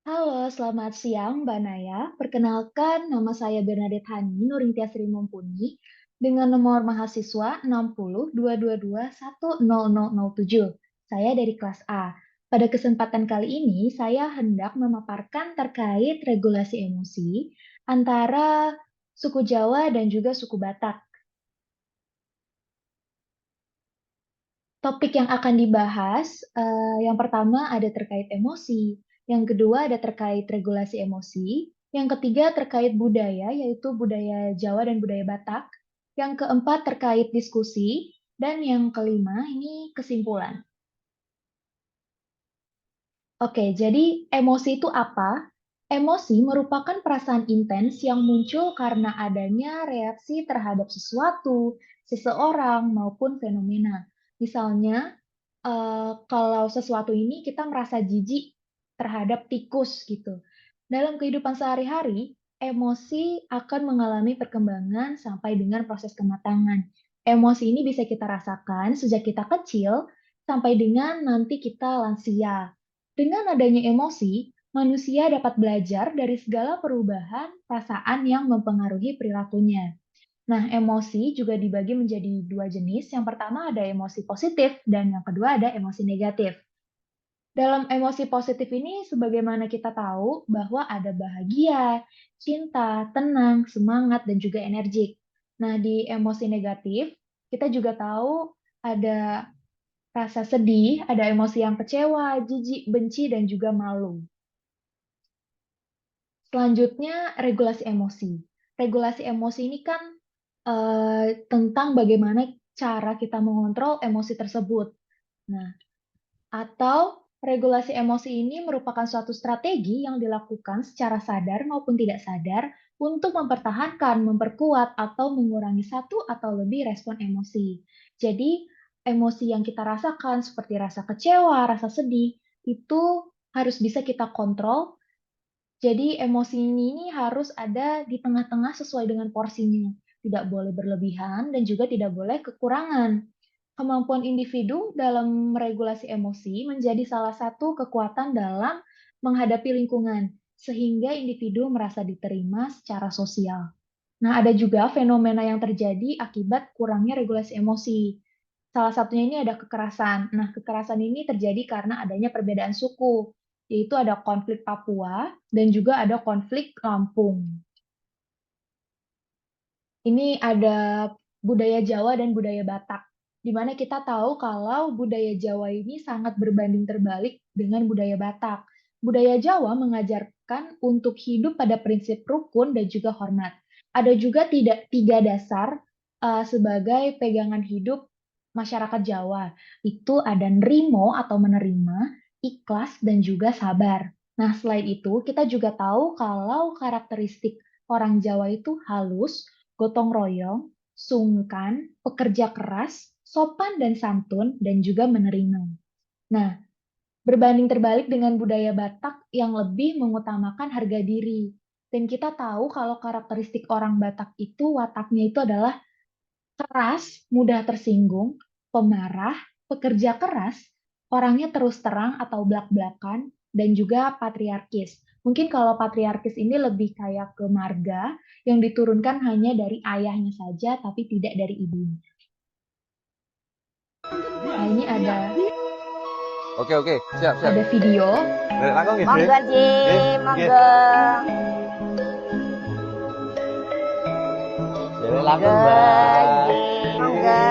Halo, selamat siang Mbak Naya. Perkenalkan, nama saya Bernadette Hani Nurintia Sri Mumpuni dengan nomor mahasiswa 6022210007. Saya dari kelas A. Pada kesempatan kali ini, saya hendak memaparkan terkait regulasi emosi antara suku Jawa dan juga suku Batak. Topik yang akan dibahas, yang pertama ada terkait emosi, yang kedua ada terkait regulasi emosi, yang ketiga terkait budaya, yaitu budaya Jawa dan budaya Batak, yang keempat terkait diskusi, dan yang kelima ini kesimpulan. Oke, jadi emosi itu apa? Emosi merupakan perasaan intens yang muncul karena adanya reaksi terhadap sesuatu, seseorang, maupun fenomena. Misalnya, kalau sesuatu ini kita merasa jijik terhadap tikus gitu. Dalam kehidupan sehari-hari, emosi akan mengalami perkembangan sampai dengan proses kematangan. Emosi ini bisa kita rasakan sejak kita kecil sampai dengan nanti kita lansia. Dengan adanya emosi, manusia dapat belajar dari segala perubahan perasaan yang mempengaruhi perilakunya. Nah, emosi juga dibagi menjadi dua jenis. Yang pertama ada emosi positif dan yang kedua ada emosi negatif. Dalam emosi positif ini, sebagaimana kita tahu bahwa ada bahagia, cinta, tenang, semangat, dan juga energik. Nah, di emosi negatif, kita juga tahu ada rasa sedih, ada emosi yang kecewa, jijik, benci, dan juga malu. Selanjutnya, regulasi emosi. Regulasi emosi ini kan tentang bagaimana cara kita mengontrol emosi tersebut. Nah, atau regulasi emosi ini merupakan suatu strategi yang dilakukan secara sadar maupun tidak sadar untuk mempertahankan, memperkuat, atau mengurangi satu atau lebih respon emosi. Jadi, emosi yang kita rasakan seperti rasa kecewa, rasa sedih, itu harus bisa kita kontrol. Jadi emosi ini harus ada di tengah-tengah sesuai dengan porsinya. Tidak boleh berlebihan dan juga tidak boleh kekurangan. Kemampuan individu dalam meregulasi emosi menjadi salah satu kekuatan dalam menghadapi lingkungan, sehingga individu merasa diterima secara sosial. Nah, ada juga fenomena yang terjadi akibat kurangnya regulasi emosi. Salah satunya ini ada kekerasan. Nah, kekerasan ini terjadi karena adanya perbedaan suku, yaitu ada konflik Papua dan juga ada konflik Lampung. Ini ada budaya Jawa dan budaya Batak, di mana kita tahu kalau budaya Jawa ini sangat berbanding terbalik dengan budaya Batak. Budaya Jawa mengajarkan untuk hidup pada prinsip rukun dan juga hormat. Ada juga tidak tiga dasar sebagai pegangan hidup masyarakat Jawa. Itu ada nrimo atau menerima, ikhlas, dan juga sabar. Nah, selain itu, kita juga tahu kalau karakteristik orang Jawa itu halus, gotong royong, sungkan, pekerja keras, sopan dan santun, dan juga menerima. Nah, berbanding terbalik dengan budaya Batak yang lebih mengutamakan harga diri. Dan kita tahu kalau karakteristik orang Batak itu wataknya itu adalah keras, mudah tersinggung, pemarah, pekerja keras, orangnya terus terang atau blak-blakan, dan juga patriarkis. Mungkin kalau patriarkis ini lebih kayak ke marga yang diturunkan hanya dari ayahnya saja, tapi tidak dari ibunya. Nah, ini Oke oke, siap siap. ada video. Dari langkung nggih, Dik? Monggo Ji, Nggih, nggih. monggo. Dari langkung, Monggo Mbak. Ji, monggo.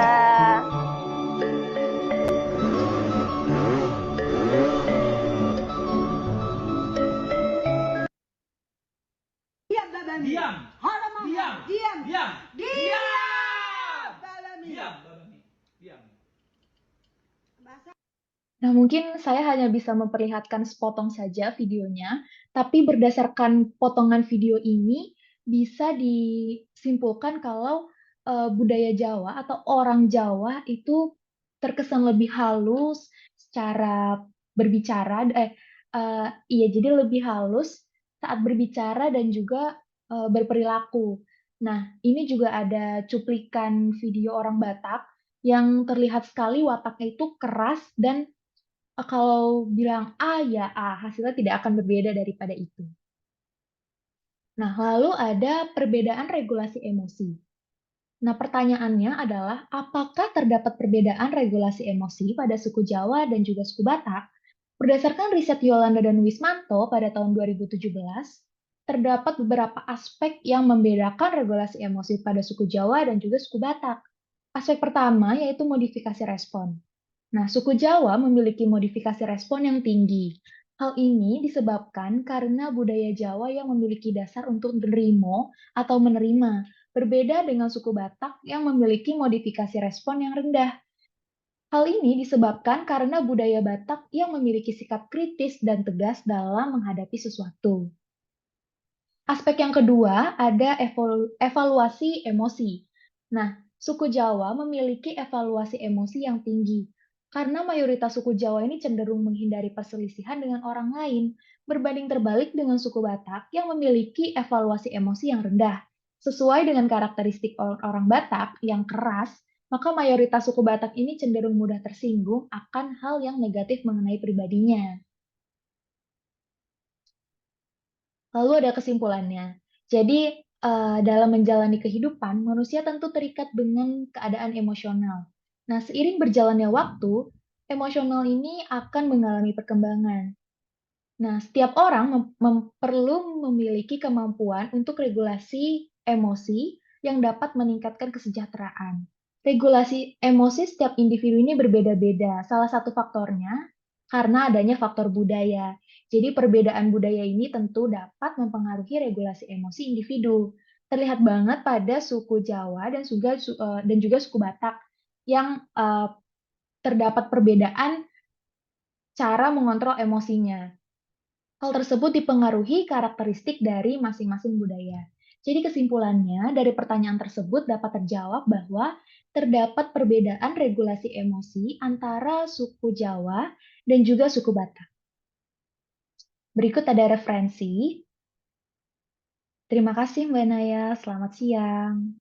Diam, Babami. Diam. Halo, Mama. Diam. Diam. Diam. Diam. Babami. Diam, Babami. Diam. Bahasa Nah, mungkin saya hanya bisa memperlihatkan sepotong saja videonya, tapi berdasarkan potongan video ini bisa disimpulkan kalau budaya Jawa atau orang Jawa itu terkesan lebih halus secara berbicara, iya, jadi lebih halus saat berbicara dan juga berperilaku. Nah, ini juga ada cuplikan video orang Batak yang terlihat sekali wataknya itu keras dan Kalau bilang A, ya A, hasilnya tidak akan berbeda daripada itu. Nah, lalu ada perbedaan regulasi emosi. Nah, pertanyaannya adalah, apakah terdapat perbedaan regulasi emosi pada suku Jawa dan juga suku Batak? Berdasarkan riset Yolanda dan Wismanto pada tahun 2017, terdapat beberapa aspek yang membedakan regulasi emosi pada suku Jawa dan juga suku Batak. Aspek pertama yaitu modifikasi respon. Nah, suku Jawa memiliki modifikasi respon yang tinggi. Hal ini disebabkan karena budaya Jawa yang memiliki dasar untuk menerima atau menerima, berbeda dengan suku Batak yang memiliki modifikasi respon yang rendah. Hal ini disebabkan karena budaya Batak yang memiliki sikap kritis dan tegas dalam menghadapi sesuatu. Aspek yang kedua ada evaluasi emosi. Nah, suku Jawa memiliki evaluasi emosi yang tinggi karena mayoritas suku Jawa ini cenderung menghindari perselisihan dengan orang lain, berbanding terbalik dengan suku Batak yang memiliki evaluasi emosi yang rendah. Sesuai dengan karakteristik orang Batak yang keras, maka mayoritas suku Batak ini cenderung mudah tersinggung akan hal yang negatif mengenai pribadinya. Lalu ada kesimpulannya. Jadi, dalam menjalani kehidupan, manusia tentu terikat dengan keadaan emosional. Nah, seiring berjalannya waktu, emosional ini akan mengalami perkembangan. Nah, setiap orang perlu memiliki kemampuan untuk regulasi emosi yang dapat meningkatkan kesejahteraan. Regulasi emosi setiap individu ini berbeda-beda. Salah satu faktornya karena adanya faktor budaya. Jadi perbedaan budaya ini tentu dapat mempengaruhi regulasi emosi individu. Terlihat banget pada suku Jawa dan juga suku Batak yang terdapat perbedaan cara mengontrol emosinya. Hal tersebut dipengaruhi karakteristik dari masing-masing budaya. Jadi kesimpulannya, dari pertanyaan tersebut dapat terjawab bahwa terdapat perbedaan regulasi emosi antara suku Jawa dan juga suku Batak. Berikut ada referensi. Terima kasih Mbak Naya, selamat siang.